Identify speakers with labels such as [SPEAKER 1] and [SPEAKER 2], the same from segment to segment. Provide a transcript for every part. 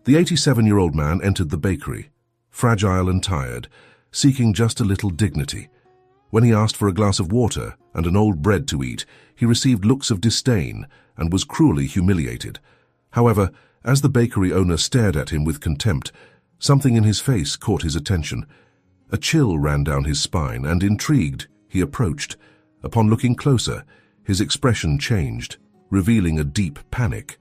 [SPEAKER 1] The 87-year-old man entered the bakery, fragile and tired, seeking just a little dignity. When he asked for a glass of water and an old bread to eat, he received looks of disdain and was cruelly humiliated. However, as the bakery owner stared at him with contempt, something in his face caught his attention. A chill ran down his spine, and intrigued, he approached. Upon looking closer, his expression changed, revealing a deep panic.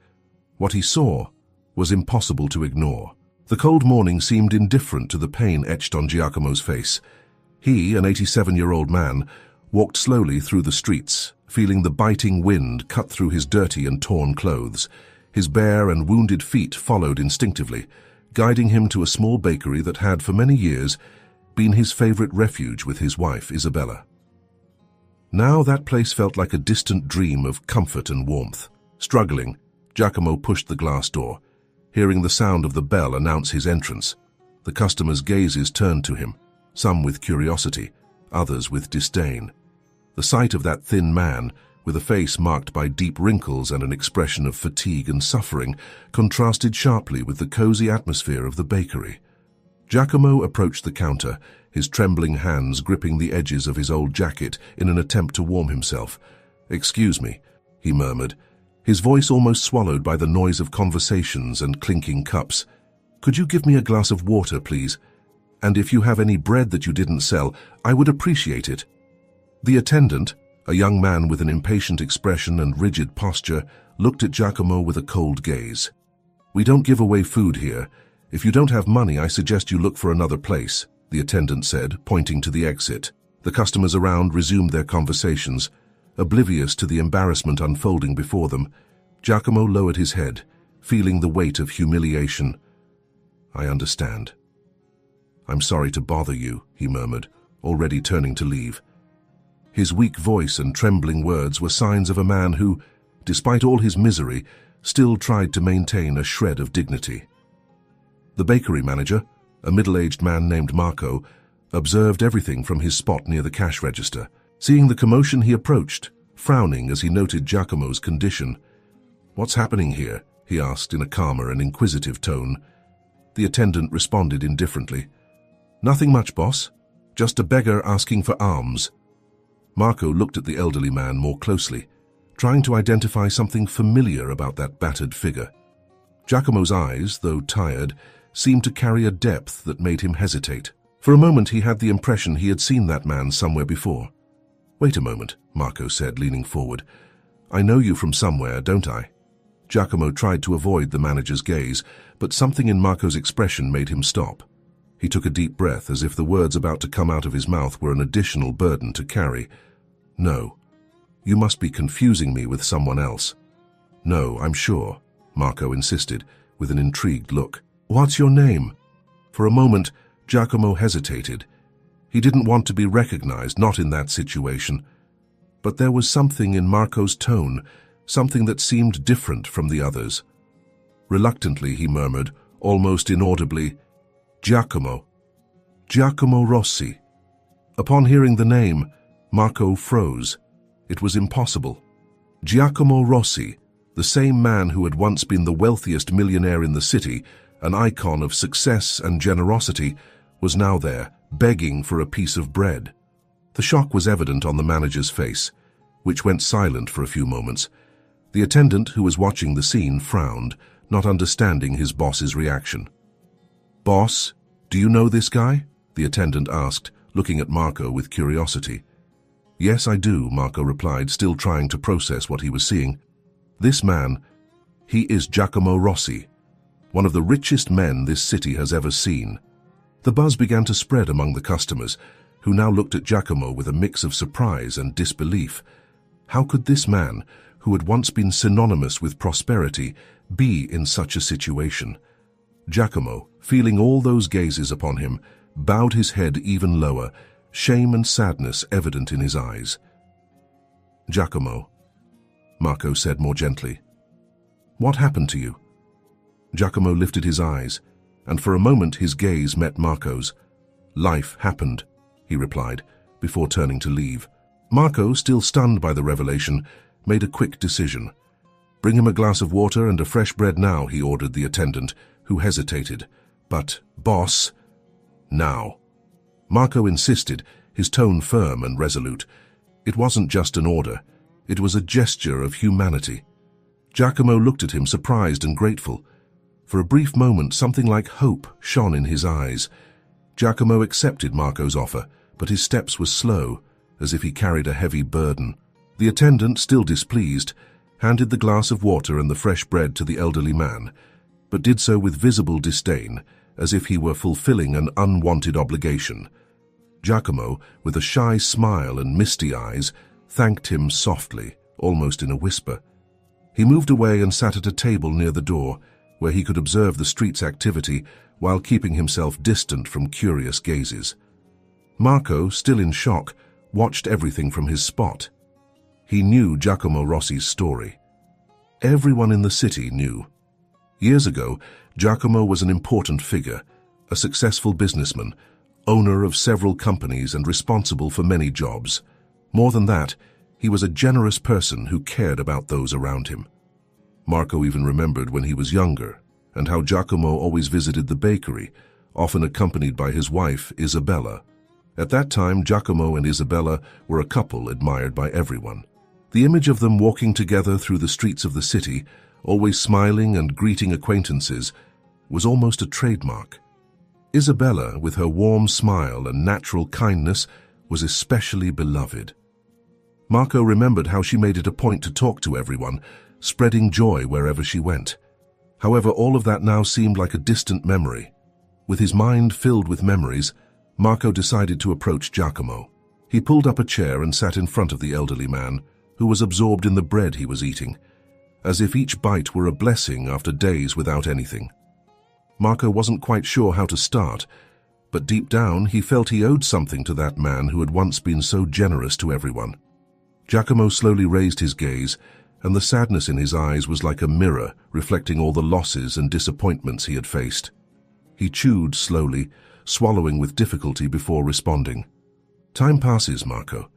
[SPEAKER 1] What he saw was impossible to ignore. The cold morning seemed indifferent to the pain etched on Giacomo's face. He, an 87-year-old man, walked slowly through the streets, feeling the biting wind cut through his dirty and torn clothes. His bare and wounded feet followed instinctively, guiding him to a small bakery that had, for many years, been his favorite refuge with his wife, Isabella. Now that place felt like a distant dream of comfort and warmth. Struggling, Giacomo pushed the glass door, hearing the sound of the bell announce his entrance. The customers' gazes turned to him, some with curiosity, others with disdain. The sight of that thin man, with a face marked by deep wrinkles and an expression of fatigue and suffering, contrasted sharply with the cozy atmosphere of the bakery. Giacomo approached the counter, his trembling hands gripping the edges of his old jacket in an attempt to warm himself. "Excuse me," he murmured, his voice almost swallowed by the noise of conversations and clinking cups. "Could you give me a glass of water, please? And if you have any bread that you didn't sell, I would appreciate it." The attendant, a young man with an impatient expression and rigid posture, looked at Giacomo with a cold gaze. "We don't give away food here. If you don't have money, I suggest you look for another place," the attendant said, pointing to the exit. The customers around resumed their conversations, oblivious to the embarrassment unfolding before them. Giacomo lowered his head, feeling the weight of humiliation. "I understand. I'm sorry to bother you," he murmured, already turning to leave. His weak voice and trembling words were signs of a man who, despite all his misery, still tried to maintain a shred of dignity. The bakery manager, a middle-aged man named Marco, observed everything from his spot near the cash register. Seeing the commotion, he approached, frowning as he noted Giacomo's condition. "What's happening here?" he asked in a calmer and inquisitive tone. The attendant responded indifferently. "Nothing much, boss. Just a beggar asking for alms." Marco looked at the elderly man more closely, trying to identify something familiar about that battered figure. Giacomo's eyes, though tired, seemed to carry a depth that made him hesitate. For a moment he had the impression he had seen that man somewhere before. "Wait a moment," Marco said, leaning forward. "I know you from somewhere, don't I?" Giacomo tried to avoid the manager's gaze, but something in Marco's expression made him stop. He took a deep breath, as if the words about to come out of his mouth were an additional burden to carry. "No. You must be confusing me with someone else." "No, I'm sure," Marco insisted, with an intrigued look. "What's your name?" For a moment, Giacomo hesitated. He didn't want to be recognized, not in that situation. But there was something in Marco's tone, something that seemed different from the others. Reluctantly, he murmured, almost inaudibly, "Giacomo. Giacomo Rossi." Upon hearing the name, Marco froze. It was impossible. Giacomo Rossi, the same man who had once been the wealthiest millionaire in the city, an icon of success and generosity, was now there, begging for a piece of bread. The shock was evident on the manager's face, which went silent for a few moments. The attendant, who was watching the scene, frowned, not understanding his boss's reaction. "Boss, do you know this guy?" the attendant asked, looking at Marco with curiosity. "Yes, I do," Marco replied, still trying to process what he was seeing. "This man, he is Giacomo Rossi, one of the richest men this city has ever seen." The buzz began to spread among the customers, who now looked at Giacomo with a mix of surprise and disbelief. How could this man, who had once been synonymous with prosperity, be in such a situation? Giacomo, feeling all those gazes upon him, bowed his head even lower, shame and sadness evident in his eyes. "Giacomo," Marco said more gently, "what happened to you?" Giacomo lifted his eyes, and for a moment his gaze met Marco's. "Life happened," he replied, before turning to leave. Marco, still stunned by the revelation, made a quick decision. "Bring him a glass of water and a fresh bread now," he ordered the attendant, who hesitated. "But, boss—" "Now." Marco insisted, his tone firm and resolute. It wasn't just an order. It was a gesture of humanity. Giacomo looked at him, surprised and grateful. For a brief moment, something like hope shone in his eyes. Giacomo accepted Marco's offer, but his steps were slow, as if he carried a heavy burden. The attendant, still displeased, handed the glass of water and the fresh bread to the elderly man, but did so with visible disdain, as if he were fulfilling an unwanted obligation. Giacomo, with a shy smile and misty eyes, thanked him softly, almost in a whisper. He moved away and sat at a table near the door, where he could observe the street's activity while keeping himself distant from curious gazes. Marco, still in shock, watched everything from his spot. He knew Giacomo Rossi's story. Everyone in the city knew. Years ago, Giacomo was an important figure, a successful businessman, owner of several companies and responsible for many jobs. More than that, he was a generous person who cared about those around him. Marco even remembered when he was younger, and how Giacomo always visited the bakery, often accompanied by his wife, Isabella. At that time, Giacomo and Isabella were a couple admired by everyone. The image of them walking together through the streets of the city, always smiling and greeting acquaintances, was almost a trademark. Isabella, with her warm smile and natural kindness, was especially beloved. Marco remembered how she made it a point to talk to everyone, spreading joy wherever she went. However, all of that now seemed like a distant memory. With his mind filled with memories, Marco decided to approach Giacomo. He pulled up a chair and sat in front of the elderly man, who was absorbed in the bread he was eating, as if each bite were a blessing after days without anything. Marco wasn't quite sure how to start, but deep down he felt he owed something to that man who had once been so generous to everyone. Giacomo slowly raised his gaze, and the sadness in his eyes was like a mirror reflecting all the losses and disappointments he had faced. He chewed slowly, swallowing with difficulty before responding. "Time passes, Marco,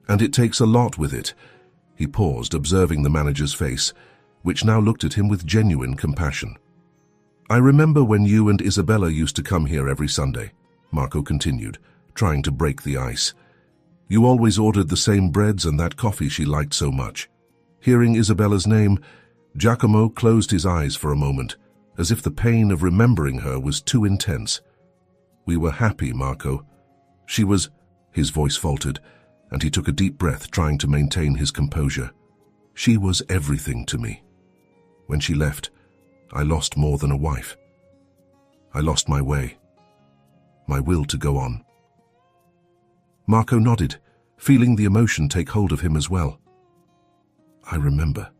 [SPEAKER 1] and it takes a lot with it." He paused, observing the manager's face, which now looked at him with genuine compassion. "I remember when you and Isabella used to come here every Sunday," Marco continued, trying to break the ice. "You always ordered the same breads and that coffee she liked so much." Hearing Isabella's name, Giacomo closed his eyes for a moment, as if the pain of remembering her was too intense. "We were happy, Marco. She was—" His voice faltered, and he took a deep breath, trying to maintain his composure. "She was everything to me. When she left, I lost more than a wife. I lost my way, my will to go on." Marco nodded, feeling the emotion take hold of him as well. "I remember."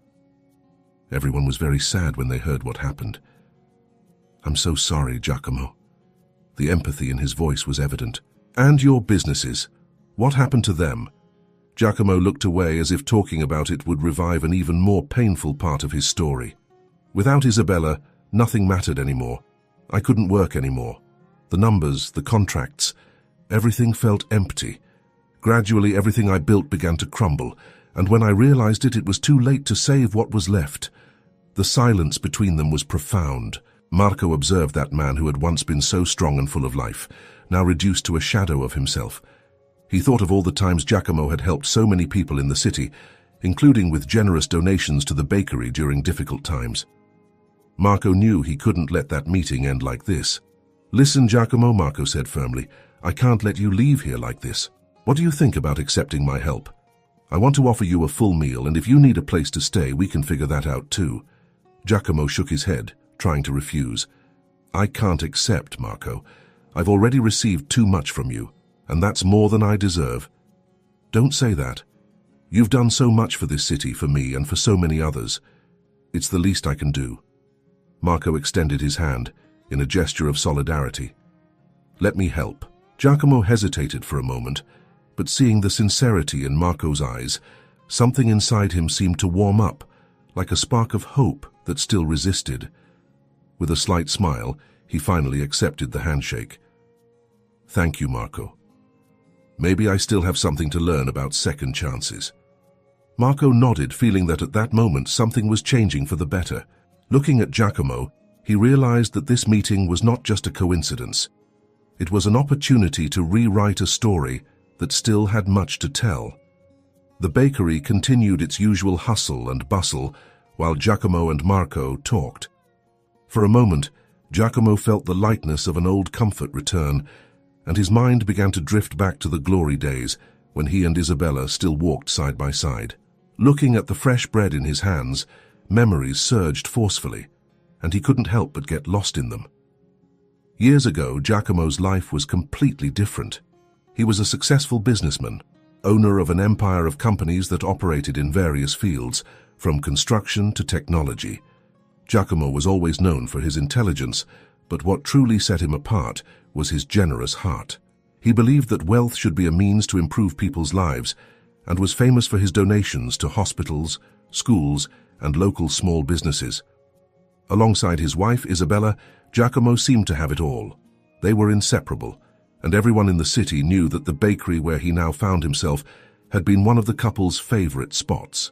[SPEAKER 1] Everyone was very sad when they heard what happened. "I'm so sorry, Giacomo." The empathy in his voice was evident. "And your businesses? What happened to them?" Giacomo looked away, as if talking about it would revive an even more painful part of his story. "Without Isabella, nothing mattered anymore. I couldn't work anymore. The numbers, the contracts, everything felt empty. Gradually, everything I built began to crumble, and when I realized it, it was too late to save what was left." The silence between them was profound. Marco observed that man who had once been so strong and full of life, now reduced to a shadow of himself. He thought of all the times Giacomo had helped so many people in the city, including with generous donations to the bakery during difficult times. Marco knew he couldn't let that meeting end like this. "Listen, Giacomo," Marco said firmly, "I can't let you leave here like this. What do you think about accepting my help? I want to offer you a full meal, and if you need a place to stay, we can figure that out too." Giacomo shook his head, trying to refuse. "I can't accept, Marco. I've already received too much from you, and that's more than I deserve." "Don't say that. You've done so much for this city, for me, and for so many others. It's the least I can do." Marco extended his hand in a gesture of solidarity. "Let me help." Giacomo hesitated for a moment, but seeing the sincerity in Marco's eyes, something inside him seemed to warm up, like a spark of hope that still resisted. With a slight smile, he finally accepted the handshake. "Thank you, Marco. Maybe I still have something to learn about second chances." Marco nodded, feeling that at that moment something was changing for the better. Looking at Giacomo, He realized that this meeting was not just a coincidence. It was an opportunity to rewrite a story that still had much to tell. The bakery continued its usual hustle and bustle while Giacomo and Marco talked. For a moment, Giacomo felt the lightness of an old comfort return, and his mind began to drift back to the glory days when he and Isabella still walked side by side. Looking at the fresh bread in his hands, memories surged forcefully, and he couldn't help but get lost in them. Years ago, Giacomo's life was completely different. He was a successful businessman, owner of an empire of companies that operated in various fields, from construction to technology. Giacomo was always known for his intelligence, but what truly set him apart was his generous heart. He believed that wealth should be a means to improve people's lives, and was famous for his donations to hospitals, schools, and local small businesses. Alongside his wife, Isabella, Giacomo seemed to have it all. They were inseparable, and everyone in the city knew that the bakery where he now found himself had been one of the couple's favorite spots.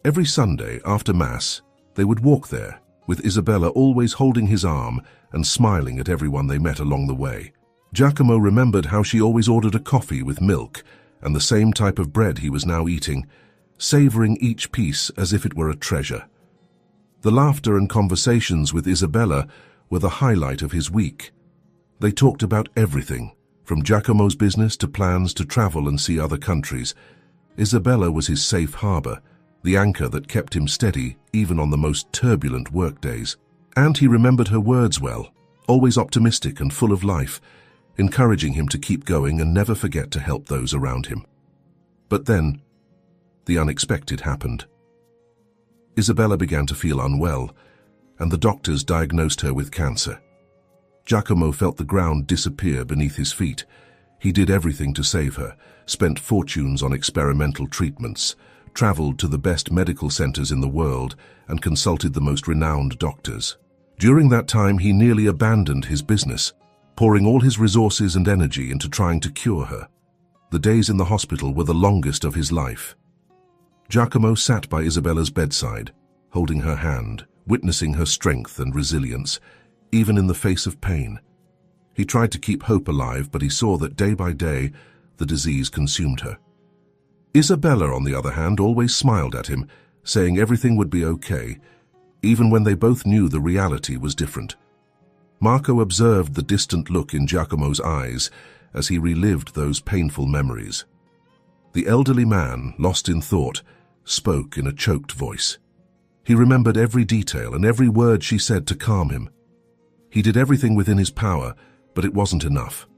[SPEAKER 1] Every Sunday after Mass, they would walk there, with Isabella always holding his arm and smiling at everyone they met along the way. Giacomo remembered how she always ordered a coffee with milk and the same type of bread he was now eating, savoring each piece as if it were a treasure. The laughter and conversations with Isabella were the highlight of his week. They talked about everything, from Giacomo's business to plans to travel and see other countries. Isabella was his safe harbor, the anchor that kept him steady even on the most turbulent workdays. And he remembered her words well, always optimistic and full of life, encouraging him to keep going and never forget to help those around him. But then, the unexpected happened. Isabella began to feel unwell, and the doctors diagnosed her with cancer. Giacomo felt the ground disappear beneath his feet. He did everything to save her, spent fortunes on experimental treatments, traveled to the best medical centers in the world, and consulted the most renowned doctors. During that time, he nearly abandoned his business, pouring all his resources and energy into trying to cure her. The days in the hospital were the longest of his life. Giacomo sat by Isabella's bedside, holding her hand, witnessing her strength and resilience, even in the face of pain. He tried to keep hope alive, but he saw that day by day, the disease consumed her. Isabella, on the other hand, always smiled at him, saying everything would be okay, even when they both knew the reality was different. Marco observed the distant look in Giacomo's eyes as he relived those painful memories. The elderly man, lost in thought, spoke in a choked voice. He remembered every detail and every word she said to calm him. He did everything within his power, but it wasn't enough.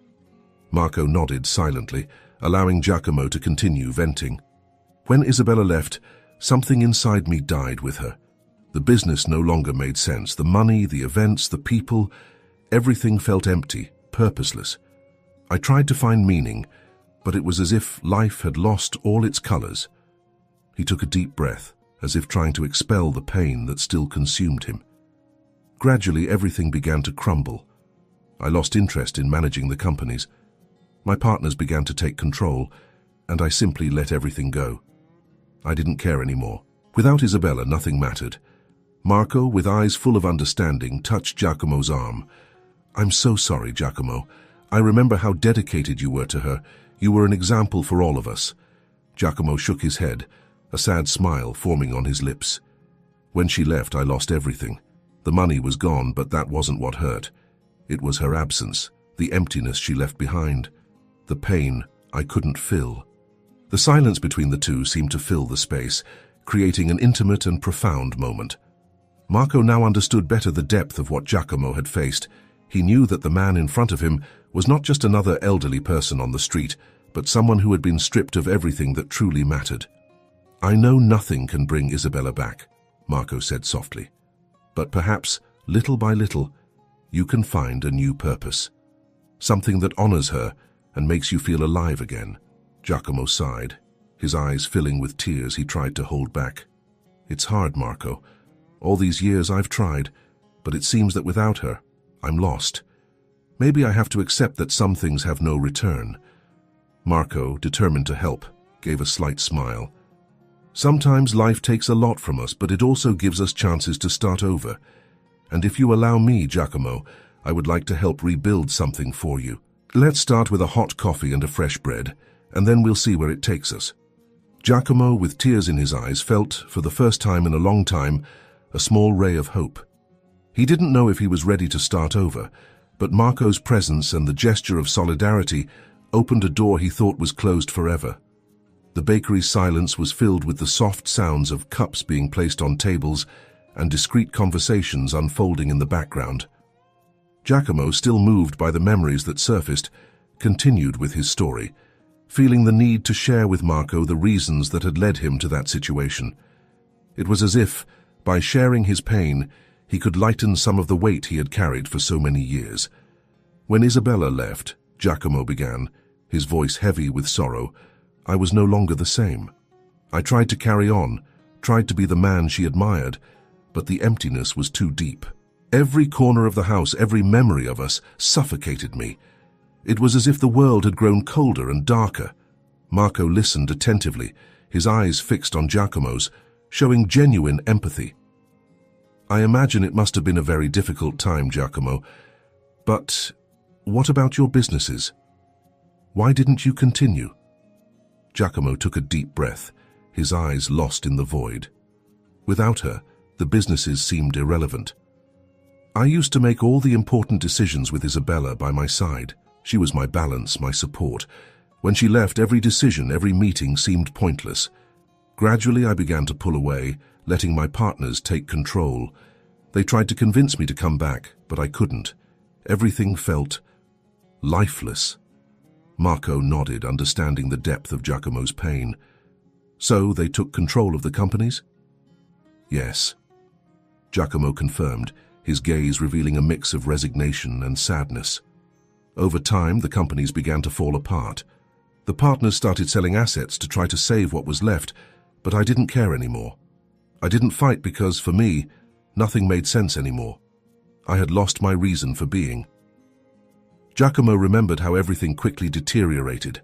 [SPEAKER 1] Marco nodded silently, allowing Giacomo to continue venting. When Isabella left, something inside me died with her. The business no longer made sense. The money, the events, the people, everything felt empty, purposeless. I tried to find meaning, but it was as if life had lost all its colors. He took a deep breath, as if trying to expel the pain that still consumed him. Gradually, everything began to crumble. I lost interest in managing the companies. My partners began to take control, and I simply let everything go. I didn't care anymore. Without Isabella, nothing mattered. Marco, with eyes full of understanding, touched Giacomo's arm. "I'm so sorry, Giacomo. I remember how dedicated you were to her. You were an example for all of us." Giacomo shook his head, a sad smile forming on his lips. "When she left, I lost everything. The money was gone, but that wasn't what hurt. It was her absence, the emptiness she left behind, the pain I couldn't fill." The silence between the two seemed to fill the space, creating an intimate and profound moment. Marco now understood better the depth of what Giacomo had faced. He knew that the man in front of him was not just another elderly person on the street, but someone who had been stripped of everything that truly mattered. "I know nothing can bring Isabella back," Marco said softly. "But perhaps, little by little, you can find a new purpose. Something that honors her and makes you feel alive again." Giacomo sighed, his eyes filling with tears he tried to hold back. "It's hard, Marco. All these years I've tried, but it seems that without her, I'm lost. Maybe I have to accept that some things have no return." Marco, determined to help, gave a slight smile. "Sometimes life takes a lot from us, but it also gives us chances to start over. And if you allow me, Giacomo, I would like to help rebuild something for you. Let's start with a hot coffee and a fresh bread, and then we'll see where it takes us." Giacomo, with tears in his eyes, felt, for the first time in a long time, a small ray of hope. He didn't know if he was ready to start over, but Marco's presence and the gesture of solidarity opened a door he thought was closed forever. The bakery's silence was filled with the soft sounds of cups being placed on tables and discreet conversations unfolding in the background. Giacomo, still moved by the memories that surfaced, continued with his story, feeling the need to share with Marco the reasons that had led him to that situation. It was as if, by sharing his pain, he could lighten some of the weight he had carried for so many years. When Isabella left, Giacomo began, his voice heavy with sorrow, "I was no longer the same. I tried to carry on, tried to be the man she admired, but the emptiness was too deep. Every corner of the house, every memory of us, suffocated me. It was as if the world had grown colder and darker." Marco listened attentively, his eyes fixed on Giacomo's, showing genuine empathy. "I imagine it must have been a very difficult time, Giacomo. But what about your businesses? Why didn't you continue?" Giacomo took a deep breath, his eyes lost in the void. Without her, the businesses seemed irrelevant. "I used to make all the important decisions with Isabella by my side. She was my balance, my support. When she left, every decision, every meeting seemed pointless. Gradually, I began to pull away, letting my partners take control. They tried to convince me to come back, but I couldn't. Everything felt lifeless." Marco nodded, understanding the depth of Giacomo's pain. "So they took control of the companies?" "Yes," Giacomo confirmed, his gaze revealing a mix of resignation and sadness. "Over time, the companies began to fall apart. The partners started selling assets to try to save what was left, but I didn't care anymore. I didn't fight because, for me, nothing made sense anymore. I had lost my reason for being." Giacomo remembered how everything quickly deteriorated.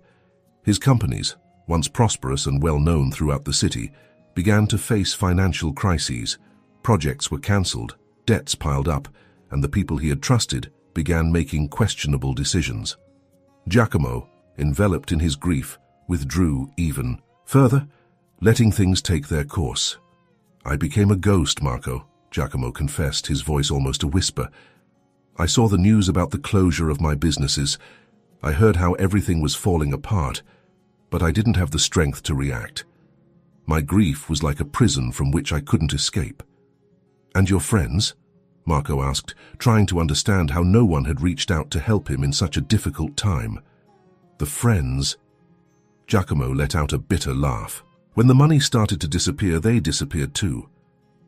[SPEAKER 1] His companies, once prosperous and well-known throughout the city, began to face financial crises. Projects were cancelled, debts piled up, and the people he had trusted began making questionable decisions. Giacomo, enveloped in his grief, withdrew even further, letting things take their course. "I became a ghost, Marco," Giacomo confessed, his voice almost a whisper. "I saw the news about the closure of my businesses. I heard how everything was falling apart, but I didn't have the strength to react. My grief was like a prison from which I couldn't escape." "And your friends?" Marco asked, trying to understand how no one had reached out to help him in such a difficult time. "The friends?" Giacomo let out a bitter laugh. "When the money started to disappear, they disappeared too.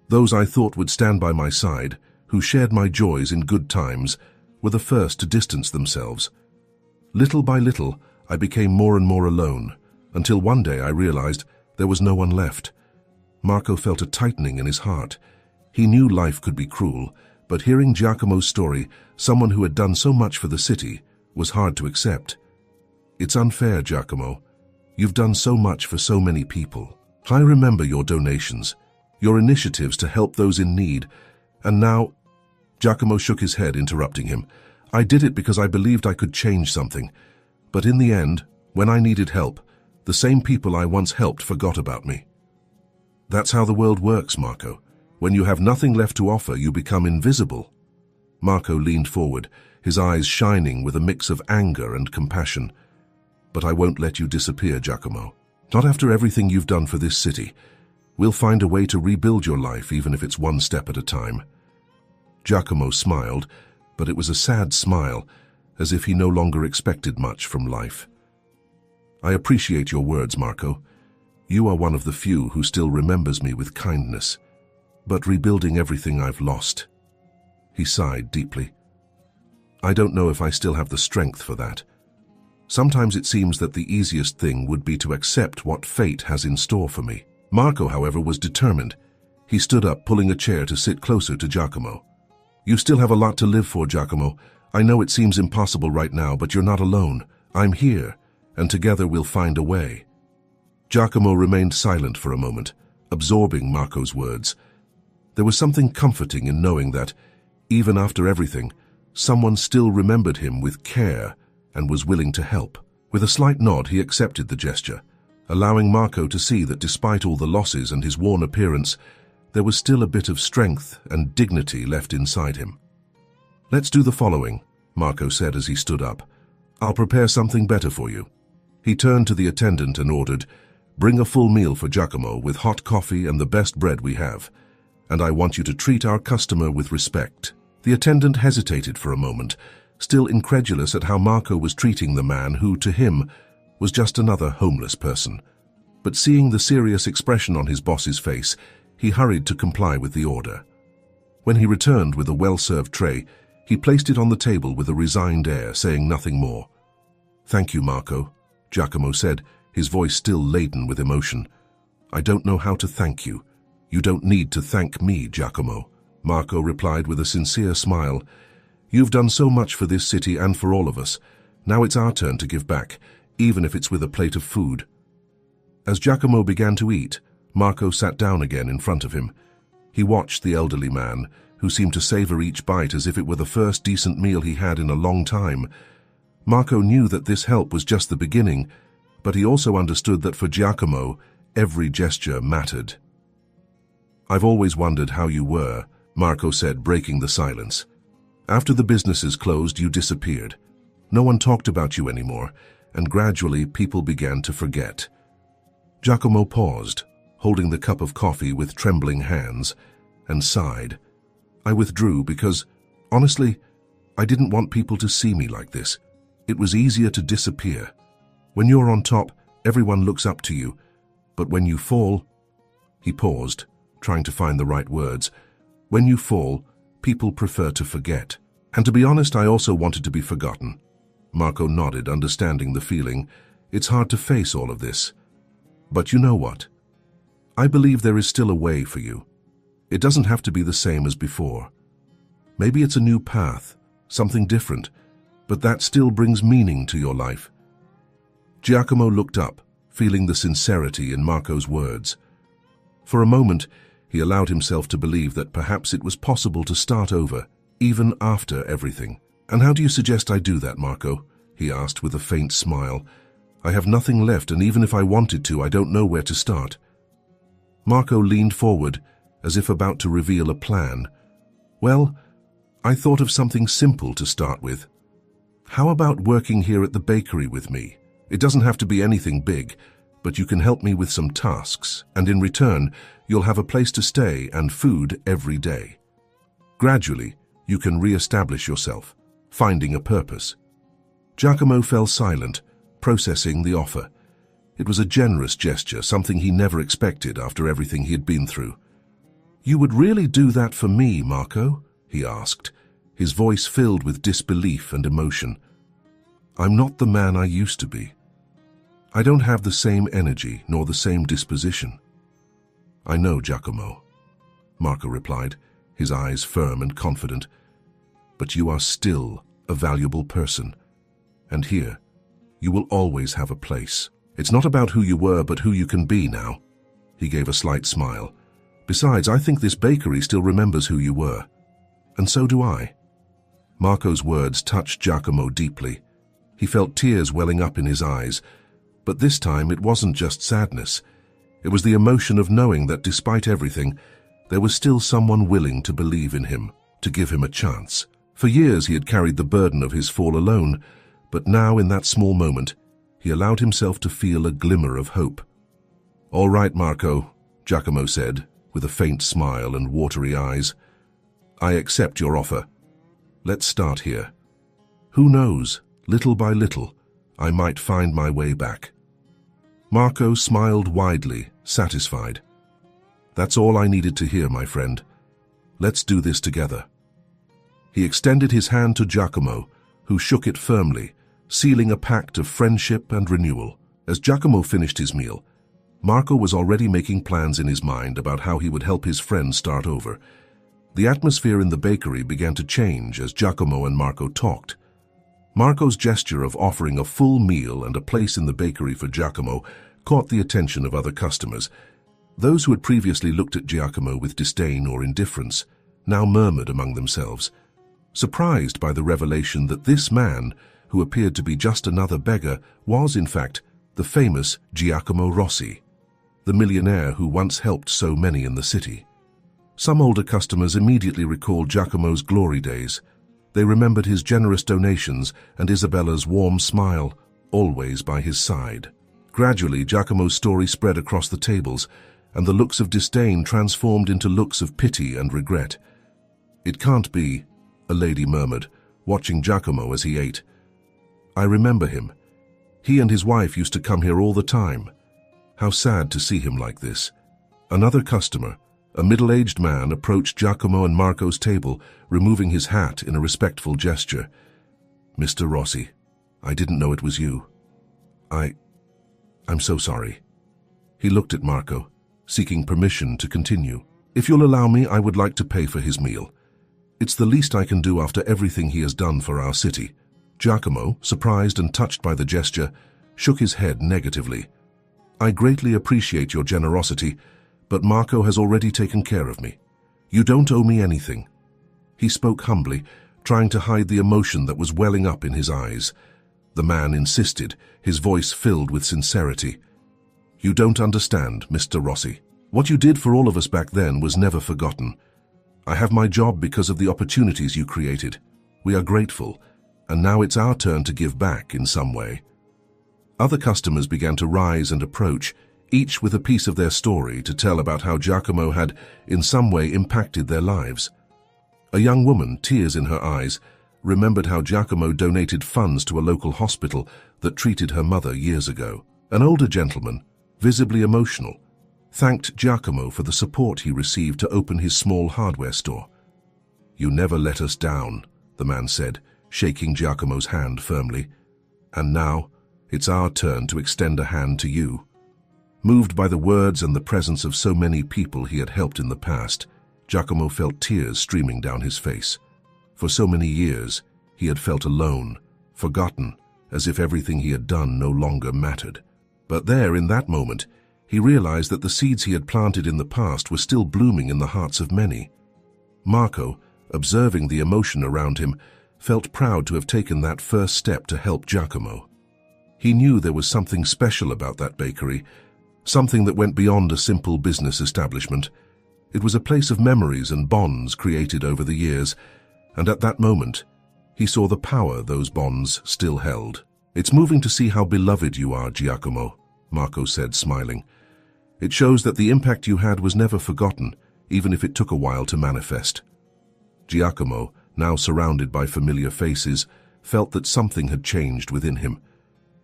[SPEAKER 1] Those I thought would stand by my side, who shared my joys in good times, were the first to distance themselves. Little by little, I became more and more alone, until one day I realized there was no one left." Marco felt a tightening in his heart. He knew life could be cruel, but hearing Giacomo's story, someone who had done so much for the city, was hard to accept. "It's unfair, Giacomo. You've done so much for so many people. I remember your donations, your initiatives to help those in need, and now—" Giacomo shook his head, interrupting him. "I did it because I believed I could change something. But in the end, when I needed help, the same people I once helped forgot about me." "That's how the world works, Marco. When you have nothing left to offer, you become invisible." Marco leaned forward, his eyes shining with a mix of anger and compassion. "But I won't let you disappear, Giacomo. Not after everything you've done for this city. We'll find a way to rebuild your life, even if it's one step at a time." Giacomo smiled, but it was a sad smile, as if he no longer expected much from life. "I appreciate your words, Marco. You are one of the few who still remembers me with kindness. But rebuilding everything I've lost—" He sighed deeply. "I don't know if I still have the strength for that. Sometimes it seems that the easiest thing would be to accept what fate has in store for me." Marco, however, was determined. He stood up, pulling a chair to sit closer to Giacomo. "You still have a lot to live for, Giacomo. I know it seems impossible right now, but you're not alone. I'm here, and together we'll find a way." Giacomo remained silent for a moment, absorbing Marco's words. There was something comforting in knowing that, Even after everything, someone still remembered him with care and was willing to help. With a slight nod, he accepted the gesture, allowing Marco to see that despite all the losses and his worn appearance, there was still a bit of strength and dignity left inside him. "Let's do the following," Marco said as he stood up. "I'll prepare something better for you." He turned to the attendant and ordered, "Bring a full meal for Giacomo with hot coffee and the best bread we have. And I want you to treat our customer with respect." The attendant hesitated for a moment, still incredulous at how Marco was treating the man who, to him, was just another homeless person. But seeing the serious expression on his boss's face, he hurried to comply with the order. When he returned with a well-served tray, he placed it on the table with a resigned air, saying nothing more. "Thank you, Marco," Giacomo said, his voice still laden with emotion. "I don't know how to thank you." "You don't need to thank me, Giacomo," Marco replied with a sincere smile. "You've done so much for this city and for all of us. Now it's our turn to give back, even if it's with a plate of food." As Giacomo began to eat, Marco sat down again in front of him. He watched the elderly man, who seemed to savor each bite as if it were the first decent meal he had in a long time. Marco knew that this help was just the beginning, but he also understood that for Giacomo, every gesture mattered. "I've always wondered how you were," Marco said, breaking the silence. "After the businesses closed, you disappeared. No one talked about you anymore, and gradually people began to forget." Giacomo paused, holding the cup of coffee with trembling hands, and sighed. "I withdrew because, honestly, I didn't want people to see me like this. It was easier to disappear. When you're on top, everyone looks up to you, but when you fall—" He paused, trying to find the right words. "When you fall, people prefer to forget. And to be honest, I also wanted to be forgotten." Marco nodded, understanding the feeling. "It's hard to face all of this. But you know what? I believe there is still a way for you. It doesn't have to be the same as before. Maybe it's a new path, something different, but that still brings meaning to your life." Giacomo looked up, feeling the sincerity in Marco's words. For a moment, he allowed himself to believe that perhaps it was possible to start over, even after everything. "And how do you suggest I do that, Marco?" he asked with a faint smile. "I have nothing left, and even if I wanted to, I don't know where to start." Marco leaned forward, as if about to reveal a plan. "Well, I thought of something simple to start with. How about working here at the bakery with me? It doesn't have to be anything big, but you can help me with some tasks, and in return, you'll have a place to stay and food every day. Gradually, you can re-establish yourself, finding a purpose." Giacomo fell silent, processing the offer. It was a generous gesture, something he never expected after everything he had been through. "You would really do that for me, Marco?" he asked, his voice filled with disbelief and emotion. "I'm not the man I used to be. I don't have the same energy nor the same disposition." "I know, Giacomo," Marco replied, his eyes firm and confident. "But you are still a valuable person. And here, you will always have a place. It's not about who you were, but who you can be now." He gave a slight smile. "Besides, I think this bakery still remembers who you were. And so do I." Marco's words touched Giacomo deeply. He felt tears welling up in his eyes. But this time it wasn't just sadness. It was the emotion of knowing that despite everything, there was still someone willing to believe in him, to give him a chance. For years he had carried the burden of his fall alone, but now in that small moment, he allowed himself to feel a glimmer of hope. "All right, Marco," Giacomo said, with a faint smile and watery eyes. "I accept your offer. Let's start here. Who knows, little by little, I might find my way back." Marco smiled widely, satisfied. "That's all I needed to hear, my friend. Let's do this together." He extended his hand to Giacomo, who shook it firmly, sealing a pact of friendship and renewal. As Giacomo finished his meal, Marco was already making plans in his mind about how he would help his friend start over. The atmosphere in the bakery began to change as Giacomo and Marco talked. Marco's gesture of offering a full meal and a place in the bakery for Giacomo caught the attention of other customers. Those who had previously looked at Giacomo with disdain or indifference now murmured among themselves, surprised by the revelation that this man, who appeared to be just another beggar, was in fact the famous Giacomo Rossi, the millionaire who once helped so many in the city. Some older customers immediately recalled Giacomo's glory days. They remembered his generous donations and Isabella's warm smile, always by his side. Gradually, Giacomo's story spread across the tables, and the looks of disdain transformed into looks of pity and regret. "It can't be," a lady murmured, watching Giacomo as he ate. "I remember him. He and his wife used to come here all the time. How sad to see him like this." Another customer, a middle-aged man, approached Giacomo and Marco's table, removing his hat in a respectful gesture. "Mr. Rossi, I didn't know it was you. I'm so sorry." He looked at Marco, seeking permission to continue. "If you'll allow me, I would like to pay for his meal. It's the least I can do after everything he has done for our city." Giacomo, surprised and touched by the gesture, shook his head negatively. "I greatly appreciate your generosity, but Marco has already taken care of me. You don't owe me anything." He spoke humbly, trying to hide the emotion that was welling up in his eyes. The man insisted, his voice filled with sincerity. "You don't understand, Mr. Rossi. What you did for all of us back then was never forgotten. I have my job because of the opportunities you created. We are grateful, and now it's our turn to give back in some way." Other customers began to rise and approach, each with a piece of their story to tell about how Giacomo had, in some way, impacted their lives. A young woman, tears in her eyes, remembered how Giacomo donated funds to a local hospital that treated her mother years ago. An older gentleman, visibly emotional, thanked Giacomo for the support he received to open his small hardware store. "You never let us down," the man said, shaking Giacomo's hand firmly. "And now, it's our turn to extend a hand to you." Moved by the words and the presence of so many people he had helped in the past, Giacomo felt tears streaming down his face. For so many years, he had felt alone, forgotten, as if everything he had done no longer mattered. But there, in that moment, he realized that the seeds he had planted in the past were still blooming in the hearts of many. Marco, observing the emotion around him, felt proud to have taken that first step to help Giacomo. He knew there was something special about that bakery, something that went beyond a simple business establishment. It was a place of memories and bonds created over the years, and at that moment, he saw the power those bonds still held. "It's moving to see how beloved you are, Giacomo," Marco said, smiling. "It shows that the impact you had was never forgotten, even if it took a while to manifest." Giacomo, now surrounded by familiar faces, felt that something had changed within him.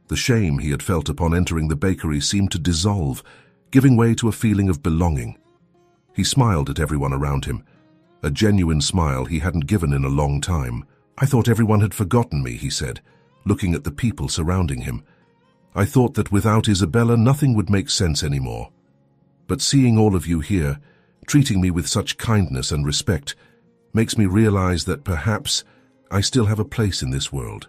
[SPEAKER 1] The shame he had felt upon entering the bakery seemed to dissolve, giving way to a feeling of belonging. He smiled at everyone around him, a genuine smile he hadn't given in a long time. "I thought everyone had forgotten me," he said, looking at the people surrounding him. "I thought that without Isabella nothing would make sense anymore. But seeing all of you here, treating me with such kindness and respect, makes me realize that perhaps I still have a place in this world."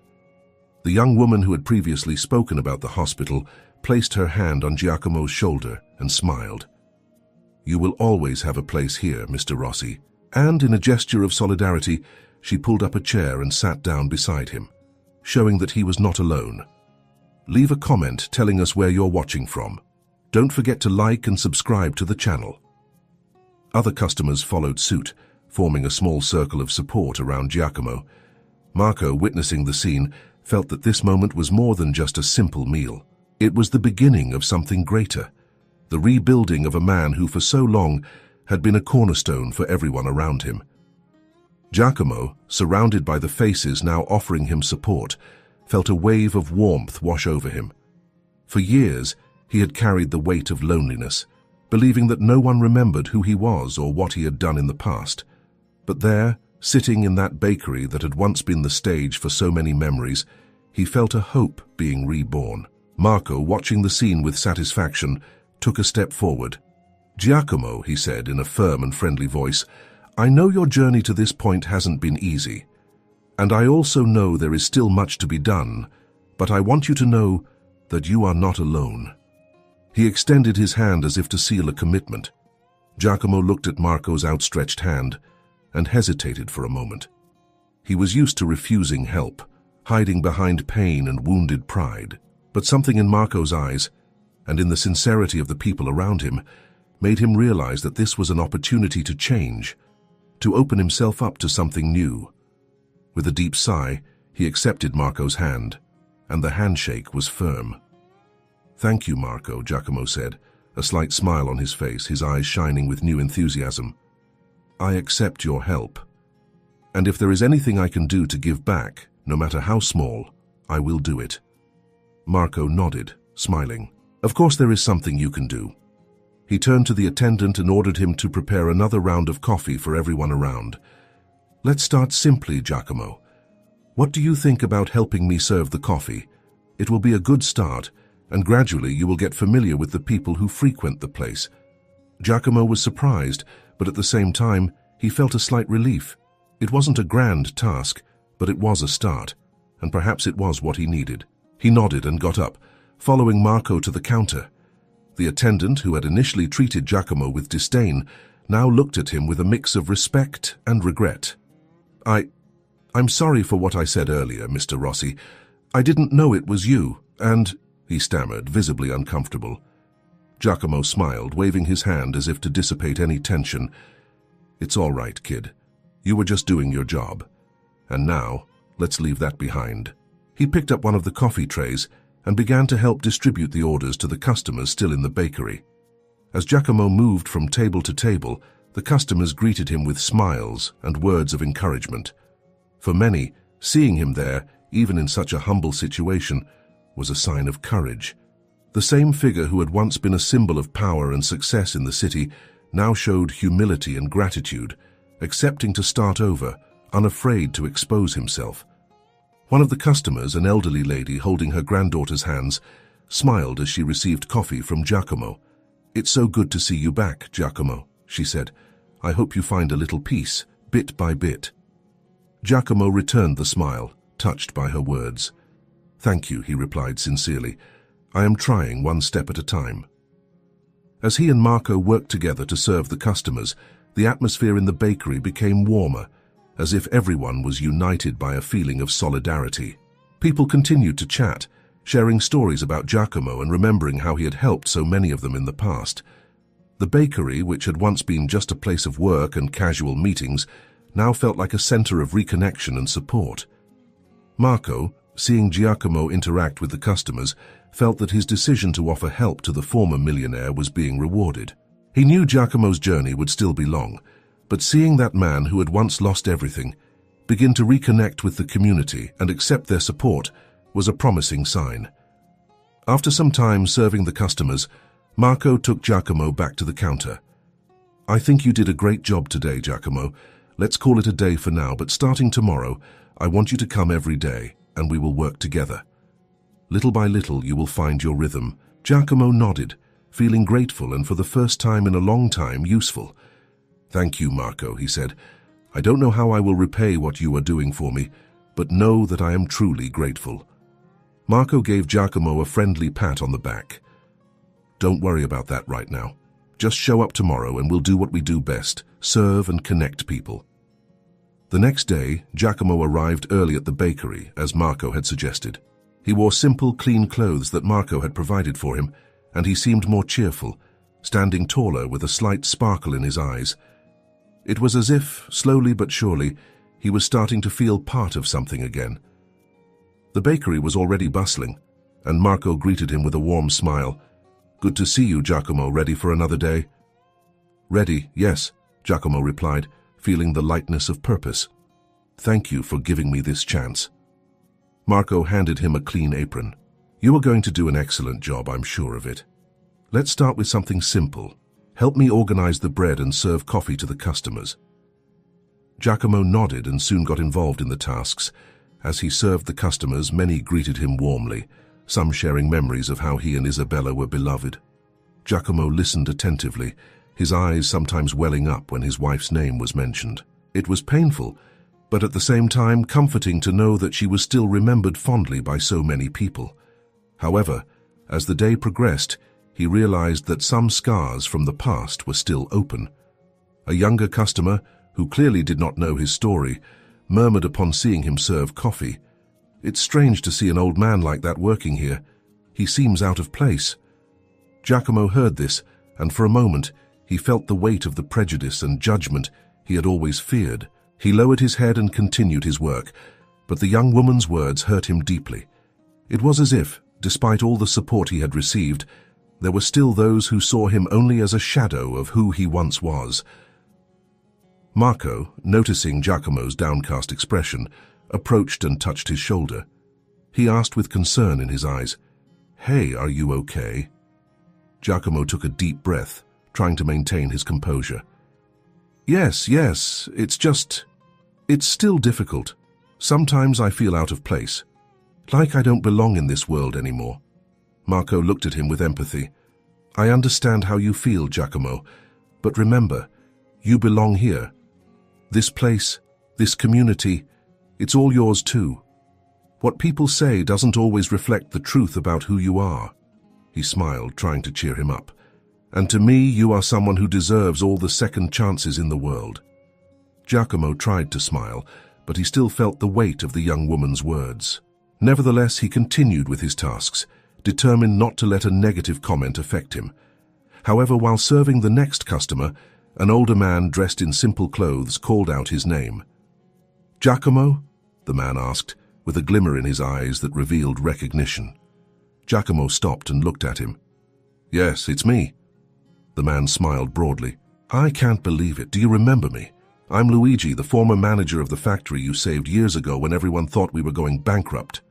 [SPEAKER 1] The young woman who had previously spoken about the hospital placed her hand on Giacomo's shoulder and smiled. "You will always have a place here, Mr. Rossi." And in a gesture of solidarity, she pulled up a chair and sat down beside him, showing that he was not alone. Leave a comment telling us where you're watching from. Don't forget to like and subscribe to the channel. Other customers followed suit, forming a small circle of support around Giacomo. Marco, witnessing the scene, felt that this moment was more than just a simple meal. It was the beginning of something greater, the rebuilding of a man who for so long had been a cornerstone for everyone around him. Giacomo, surrounded by the faces now offering him support, felt a wave of warmth wash over him. For years, he had carried the weight of loneliness, believing that no one remembered who he was or what he had done in the past. But there, sitting in that bakery that had once been the stage for so many memories, he felt a hope being reborn. Marco, watching the scene with satisfaction, took a step forward. "Giacomo," he said in a firm and friendly voice, "I know your journey to this point hasn't been easy, and I also know there is still much to be done, but I want you to know that you are not alone." He extended his hand as if to seal a commitment. Giacomo looked at Marco's outstretched hand, and hesitated for a moment. He was used to refusing help, hiding behind pain and wounded pride. But something in Marco's eyes, and in the sincerity of the people around him, made him realize that this was an opportunity to change, to open himself up to something new. With a deep sigh, he accepted Marco's hand, and the handshake was firm. "Thank you, Marco," Giacomo said, a slight smile on his face, his eyes shining with new enthusiasm. "I accept your help. And if there is anything I can do to give back, no matter how small, I will do it." Marco nodded, smiling. "Of course there is something you can do." He turned to the attendant and ordered him to prepare another round of coffee for everyone around. "Let's start simply, Giacomo. What do you think about helping me serve the coffee? It will be a good start, and gradually you will get familiar with the people who frequent the place." Giacomo was surprised, but at the same time, he felt a slight relief. It wasn't a grand task, but it was a start, and perhaps it was what he needed. He nodded and got up, following Marco to the counter. The attendant, who had initially treated Giacomo with disdain, now looked at him with a mix of respect and regret. I'm sorry for what I said earlier, Mr. Rossi. I didn't know it was you, and," he stammered, visibly uncomfortable. Giacomo smiled, waving his hand as if to dissipate any tension. "It's all right, kid. You were just doing your job. And now, let's leave that behind." He picked up one of the coffee trays and began to help distribute the orders to the customers still in the bakery. As Giacomo moved from table to table, the customers greeted him with smiles and words of encouragement. For many, seeing him there, even in such a humble situation, was a sign of courage. The same figure who had once been a symbol of power and success in the city now showed humility and gratitude, accepting to start over, unafraid to expose himself. One of the customers, an elderly lady holding her granddaughter's hands, smiled as she received coffee from Giacomo. "It's so good to see you back, Giacomo," she said. "I hope you find a little peace, bit by bit." Giacomo returned the smile, touched by her words. "Thank you," he replied sincerely. "I am trying one step at a time." As he and Marco worked together to serve the customers, the atmosphere in the bakery became warmer, as if everyone was united by a feeling of solidarity. People continued to chat, sharing stories about Giacomo and remembering how he had helped so many of them in the past. The bakery, which had once been just a place of work and casual meetings, now felt like a center of reconnection and support. Marco, seeing Giacomo interact with the customers, felt that his decision to offer help to the former millionaire was being rewarded. He knew Giacomo's journey would still be long, but seeing that man who had once lost everything begin to reconnect with the community and accept their support was a promising sign. After some time serving the customers, Marco took Giacomo back to the counter. "I think you did a great job today, Giacomo. Let's call it a day for now, but starting tomorrow, I want you to come every day, and we will work together. Little by little, you will find your rhythm." Giacomo nodded, feeling grateful and for the first time in a long time useful. "Thank you, Marco," he said. "I don't know how I will repay what you are doing for me, but know that I am truly grateful." Marco gave Giacomo a friendly pat on the back. "Don't worry about that right now. Just show up tomorrow and we'll do what we do best, serve and connect people." The next day, Giacomo arrived early at the bakery, as Marco had suggested. He wore simple, clean clothes that Marco had provided for him, and he seemed more cheerful, standing taller with a slight sparkle in his eyes. It was as if, slowly but surely, he was starting to feel part of something again. The bakery was already bustling, and Marco greeted him with a warm smile. "Good to see you, Giacomo. Ready for another day?" "Ready, yes," Giacomo replied, feeling the lightness of purpose. "Thank you for giving me this chance." Marco handed him a clean apron. "You are going to do an excellent job, I'm sure of it. Let's start with something simple. Help me organize the bread and serve coffee to the customers." Giacomo nodded and soon got involved in the tasks. As he served the customers, many greeted him warmly, some sharing memories of how he and Isabella were beloved. Giacomo listened attentively, his eyes sometimes welling up when his wife's name was mentioned. It was painful, but at the same time comforting to know that she was still remembered fondly by so many people. However, as the day progressed, he realized that some scars from the past were still open. A younger customer, who clearly did not know his story, murmured upon seeing him serve coffee. "It's strange to see an old man like that working here. He seems out of place." Giacomo heard this, and for a moment he felt the weight of the prejudice and judgment he had always feared. He lowered his head and continued his work, but the young woman's words hurt him deeply. It was as if, despite all the support he had received, there were still those who saw him only as a shadow of who he once was. Marco, noticing Giacomo's downcast expression, approached and touched his shoulder. He asked with concern in his eyes, "Hey, are you okay?" Giacomo took a deep breath, trying to maintain his composure. Yes, it's still difficult. Sometimes I feel out of place, like I don't belong in this world anymore." Marco looked at him with empathy. "I understand how you feel, Giacomo, but remember, you belong here. This place, this community, it's all yours too. What people say doesn't always reflect the truth about who you are." He smiled, trying to cheer him up. "And to me, you are someone who deserves all the second chances in the world." Giacomo tried to smile, but he still felt the weight of the young woman's words. Nevertheless, he continued with his tasks, determined not to let a negative comment affect him. However, while serving the next customer, an older man dressed in simple clothes called out his name. "Giacomo?" the man asked, with a glimmer in his eyes that revealed recognition. Giacomo stopped and looked at him. "Yes, it's me." The man smiled broadly. "I can't believe it. Do you remember me? I'm Luigi, the former manager of the factory you saved years ago when everyone thought we were going bankrupt."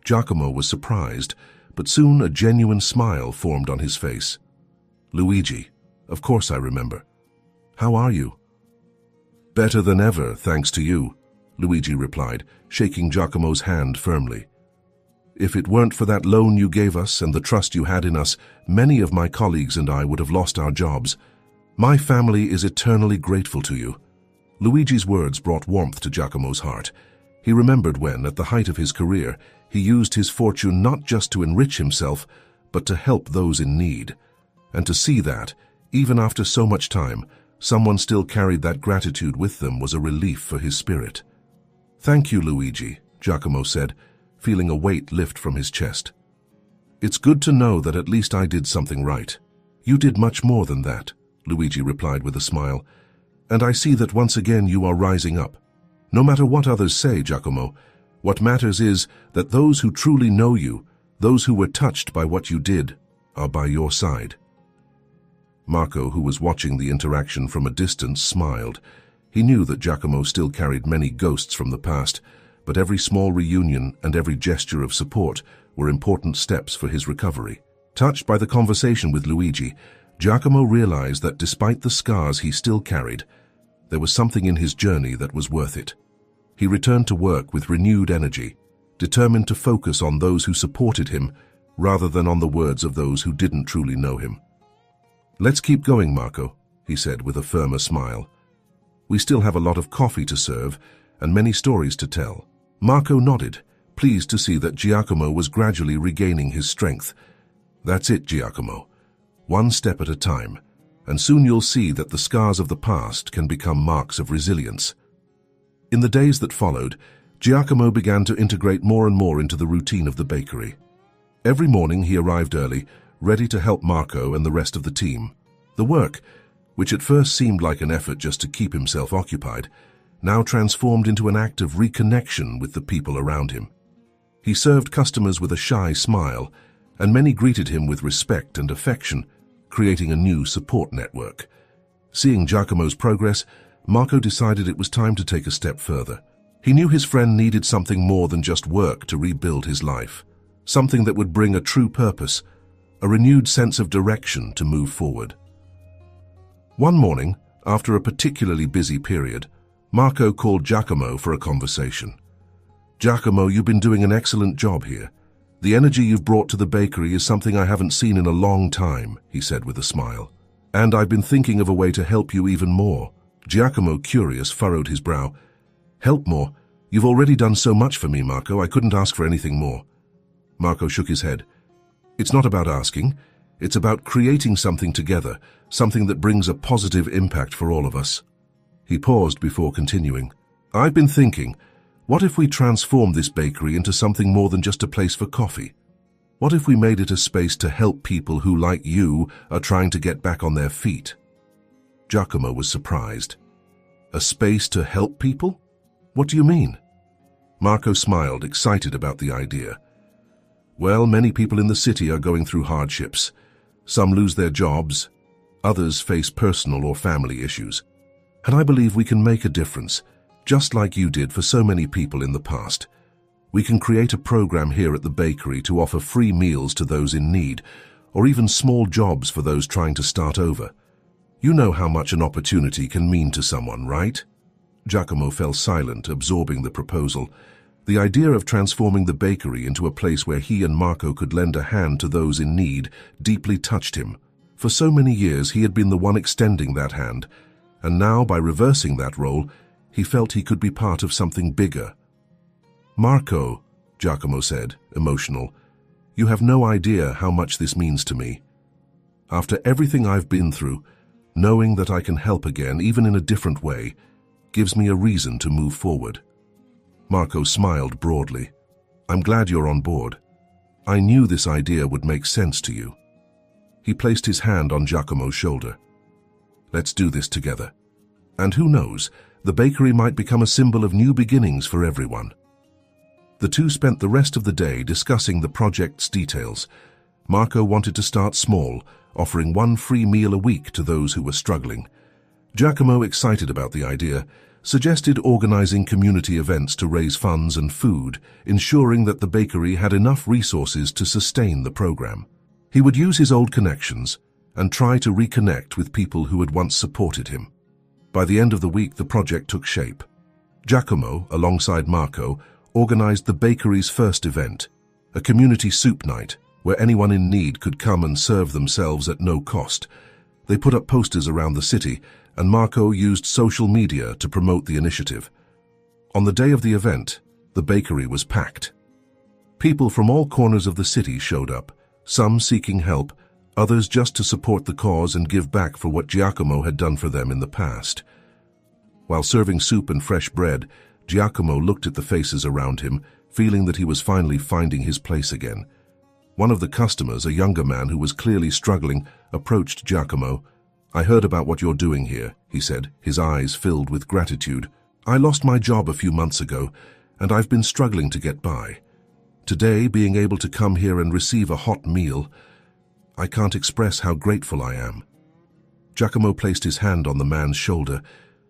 [SPEAKER 1] Giacomo was surprised, but soon a genuine smile formed on his face. "Luigi, of course I remember. How are you?" "Better than ever, thanks to you," Luigi replied, shaking Giacomo's hand firmly. "If it weren't for that loan you gave us and the trust you had in us, many of my colleagues and I would have lost our jobs. My family is eternally grateful to you." Luigi's words brought warmth to Giacomo's heart. He remembered when, at the height of his career, he used his fortune not just to enrich himself, but to help those in need. And to see that, even after so much time, someone still carried that gratitude with them was a relief for his spirit. "Thank you, Luigi," Giacomo said, feeling a weight lift from his chest. "It's good to know that at least I did something right." "You did much more than that," Luigi replied with a smile, "and I see that once again you are rising up. No matter what others say, Giacomo, what matters is that those who truly know you, those who were touched by what you did, are by your side." Marco, who was watching the interaction from a distance, smiled. He knew that Giacomo still carried many ghosts from the past, but every small reunion and every gesture of support were important steps for his recovery. Touched by the conversation with Luigi, Giacomo realized that despite the scars he still carried, there was something in his journey that was worth it. He returned to work with renewed energy, determined to focus on those who supported him rather than on the words of those who didn't truly know him. "Let's keep going, Marco," he said with a firmer smile. "We still have a lot of coffee to serve and many stories to tell." Marco nodded, pleased to see that Giacomo was gradually regaining his strength. "That's it, Giacomo. One step at a time, and soon you'll see that the scars of the past can become marks of resilience." In the days that followed, Giacomo began to integrate more and more into the routine of the bakery. Every morning he arrived early, ready to help Marco and the rest of the team. The work, which at first seemed like an effort just to keep himself occupied, now transformed into an act of reconnection with the people around him. He served customers with a shy smile, and many greeted him with respect and affection, creating a new support network. Seeing Giacomo's progress, Marco decided it was time to take a step further. He knew his friend needed something more than just work to rebuild his life, something that would bring a true purpose, a renewed sense of direction to move forward. One morning, after a particularly busy period, Marco called Giacomo for a conversation. "Giacomo, you've been doing an excellent job here. The energy you've brought to the bakery is something I haven't seen in a long time," he said with a smile. "And I've been thinking of a way to help you even more." Giacomo, curious, furrowed his brow. "Help more? You've already done so much for me, Marco. I couldn't ask for anything more." Marco shook his head. "It's not about asking. It's about creating something together, something that brings a positive impact for all of us." He paused before continuing. I've been thinking, what if we transformed this bakery into something more than just a place for coffee? What if we made it a space to help people who, like you, are trying to get back on their feet? Giacomo was surprised. A space to help people? What do you mean? Marco smiled, excited about the idea. Well, many people in the city are going through hardships. Some lose their jobs, others face personal or family issues. And I believe we can make a difference, just like you did for so many people in the past. We can create a program here at the bakery to offer free meals to those in need, or even small jobs for those trying to start over. You know how much an opportunity can mean to someone, right? Giacomo fell silent, absorbing the proposal. The idea of transforming the bakery into a place where he and Marco could lend a hand to those in need deeply touched him. For so many years he had been the one extending that hand, and now, by reversing that role, he felt he could be part of something bigger. Marco, Giacomo said, emotional, you have no idea how much this means to me. After everything I've been through, knowing that I can help again, even in a different way, gives me a reason to move forward. Marco smiled broadly. I'm glad you're on board. I knew this idea would make sense to you. He placed his hand on Giacomo's shoulder. Let's do this together. And who knows, the bakery might become a symbol of new beginnings for everyone. The two spent the rest of the day discussing the project's details. Marco wanted to start small, offering one free meal a week to those who were struggling. Giacomo, excited about the idea, suggested organizing community events to raise funds and food, ensuring that the bakery had enough resources to sustain the program. He would use his old connections and try to reconnect with people who had once supported him. By the end of the week, the project took shape. Giacomo, alongside Marco, organized the bakery's first event, a community soup night, where anyone in need could come and serve themselves at no cost. They put up posters around the city, and Marco used social media to promote the initiative. On the day of the event, the bakery was packed. People from all corners of the city showed up, some seeking help, others just to support the cause and give back for what Giacomo had done for them in the past. While serving soup and fresh bread, Giacomo looked at the faces around him, feeling that he was finally finding his place again. One of the customers, a younger man who was clearly struggling, approached Giacomo. I heard about what you're doing here, he said, his eyes filled with gratitude. I lost my job a few months ago, and I've been struggling to get by. Today, being able to come here and receive a hot meal, I can't express how grateful I am. Giacomo placed his hand on the man's shoulder,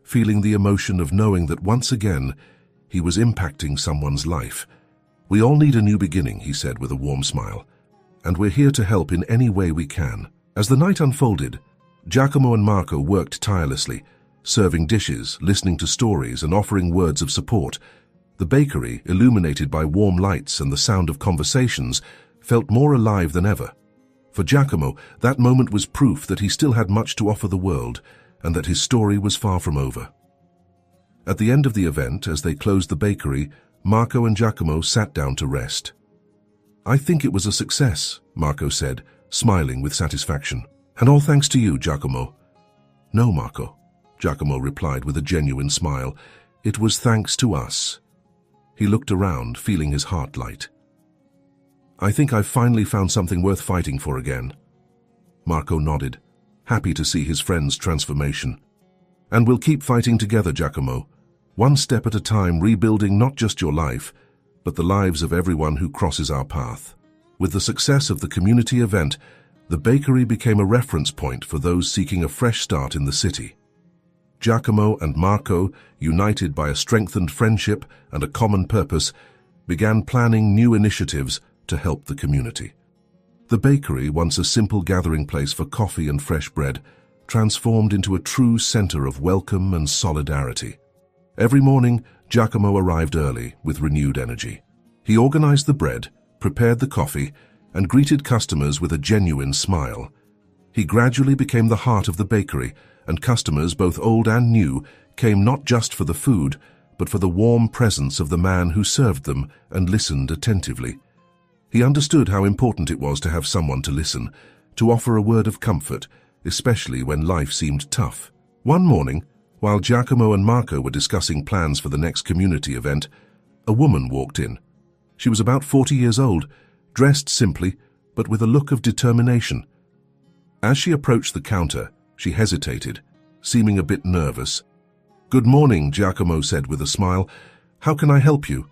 [SPEAKER 1] feeling the emotion of knowing that once again he was impacting someone's life. We all need a new beginning, he said with a warm smile, and we're here to help in any way we can. As the night unfolded, Giacomo and Marco worked tirelessly, serving dishes, listening to stories, and offering words of support. The bakery, illuminated by warm lights and the sound of conversations, felt more alive than ever. For Giacomo, that moment was proof that he still had much to offer the world, and that his story was far from over. At the end of the event, as they closed the bakery, Marco and Giacomo sat down to rest. I think it was a success, Marco said, smiling with satisfaction. And all thanks to you, Giacomo. No, Marco, Giacomo replied with a genuine smile. It was thanks to us. He looked around, feeling his heart light. I think I've finally found something worth fighting for again. Marco nodded, happy to see his friend's transformation. And we'll keep fighting together, Giacomo, one step at a time, rebuilding not just your life, but the lives of everyone who crosses our path. With the success of the community event, the bakery became a reference point for those seeking a fresh start in the city. Giacomo and Marco, united by a strengthened friendship and a common purpose, began planning new initiatives to help the community. The bakery, once a simple gathering place for coffee and fresh bread, transformed into a true center of welcome and solidarity. Every morning, Giacomo arrived early with renewed energy. He organized the bread, prepared the coffee, and greeted customers with a genuine smile. He gradually became the heart of the bakery, and customers, both old and new, came not just for the food, but for the warm presence of the man who served them and listened attentively. He understood how important it was to have someone to listen, to offer a word of comfort, especially when life seemed tough. One morning, While Giacomo and Marco were discussing plans for the next community event, a woman walked in. She was about 40 years old, dressed simply, but with a look of determination. As she approached the counter, she hesitated, seeming a bit nervous. "Good morning," Giacomo said with a smile. "How can I help you?"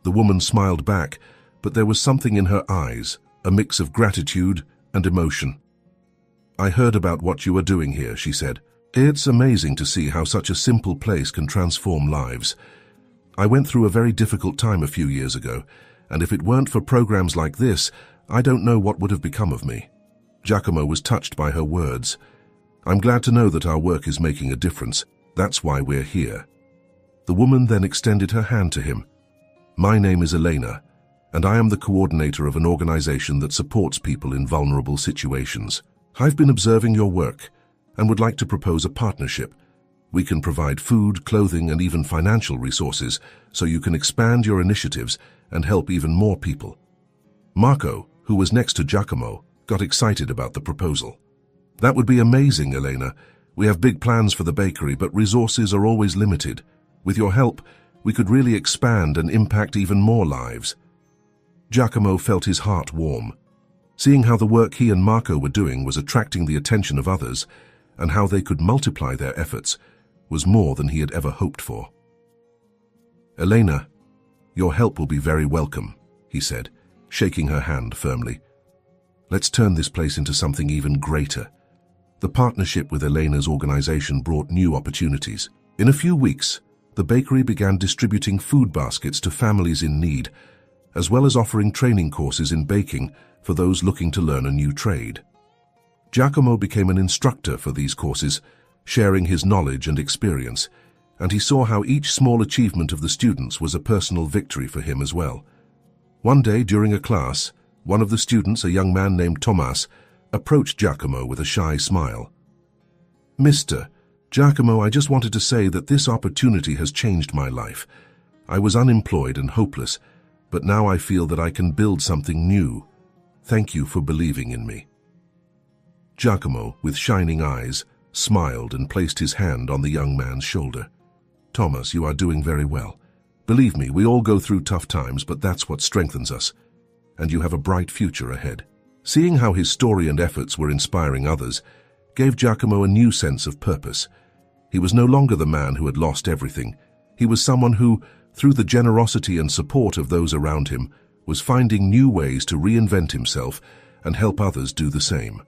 [SPEAKER 1] The woman smiled back, but there was something in her eyes, a mix of gratitude and emotion. "I heard about what you are doing here," she said. "It's amazing to see how such a simple place can transform lives. I went through a very difficult time a few years ago, and if it weren't for programs like this, I don't know what would have become of me." Giacomo was touched by her words. "I'm glad to know that our work is making a difference. That's why we're here." The woman then extended her hand to him. "My name is Elena, and I am the coordinator of an organization that supports people in vulnerable situations. I've been observing your work and would like to propose a partnership. We can provide food, clothing, and even financial resources so you can expand your initiatives and help even more people." Marco, who was next to Giacomo, got excited about the proposal. "That would be amazing, Elena. We have big plans for the bakery, but resources are always limited. With your help, we could really expand and impact even more lives." Giacomo felt his heart warm. Seeing how the work he and Marco were doing was attracting the attention of others, and how they could multiply their efforts, was more than he had ever hoped for. "Elena, your help will be very welcome," he said, shaking her hand firmly. "Let's turn this place into something even greater." The partnership with Elena's organization brought new opportunities. In a few weeks, the bakery began distributing food baskets to families in need, as well as offering training courses in baking for those looking to learn a new trade. Giacomo became an instructor for these courses, sharing his knowledge and experience, and he saw how each small achievement of the students was a personal victory for him as well. One day during a class, one of the students, a young man named Tomas, approached Giacomo with a shy smile. "Mr. Giacomo, I just wanted to say that this opportunity has changed my life. I was unemployed and hopeless, but now I feel that I can build something new. Thank you for believing in me." Giacomo, with shining eyes, smiled and placed his hand on the young man's shoulder. "Thomas, you are doing very well. Believe me, we all go through tough times, but that's what strengthens us. And you have a bright future ahead." Seeing how his story and efforts were inspiring others gave Giacomo a new sense of purpose. He was no longer the man who had lost everything. He was someone who, through the generosity and support of those around him, was finding new ways to reinvent himself and help others do the same.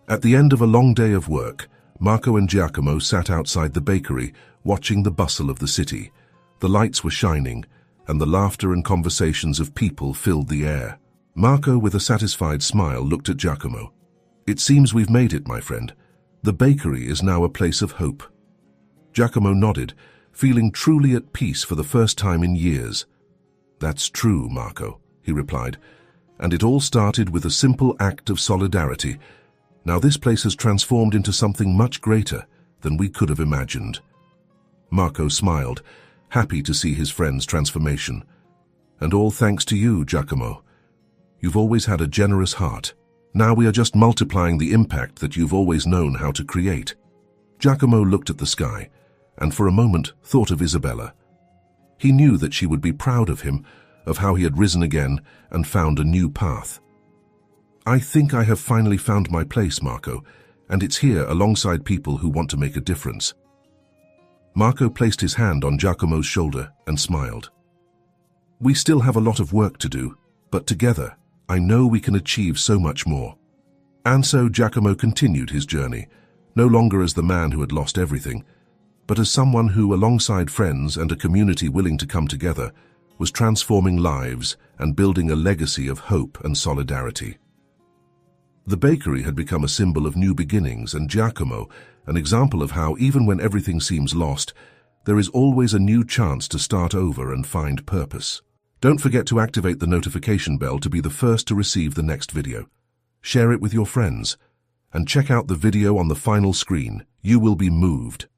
[SPEAKER 1] At the end of a long day of work, Marco and Giacomo sat outside the bakery, watching the bustle of the city. The lights were shining, and the laughter and conversations of people filled the air. Marco, with a satisfied smile, looked at Giacomo. "It seems we've made it, my friend. The bakery is now a place of hope." Giacomo nodded, feeling truly at peace for the first time in years. "That's true, Marco," he replied, "and it all started with a simple act of solidarity. Now this place has transformed into something much greater than we could have imagined." Marco smiled, happy to see his friend's transformation. "And all thanks to you, Giacomo. You've always had a generous heart. Now we are just multiplying the impact that you've always known how to create." Giacomo looked at the sky, and for a moment thought of Isabella. He knew that she would be proud of him, of how he had risen again and found a new path. "I think I have finally found my place, Marco, and it's here alongside people who want to make a difference." Marco placed his hand on Giacomo's shoulder and smiled. "We still have a lot of work to do, but together, I know we can achieve so much more." And so Giacomo continued his journey, no longer as the man who had lost everything, but as someone who, alongside friends and a community willing to come together, was transforming lives and building a legacy of hope and solidarity. The bakery had become a symbol of new beginnings, and Giacomo, an example of how, even when everything seems lost, there is always a new chance to start over and find purpose. Don't forget to activate the notification bell to be the first to receive the next video. Share it with your friends, and check out the video on the final screen. You will be moved.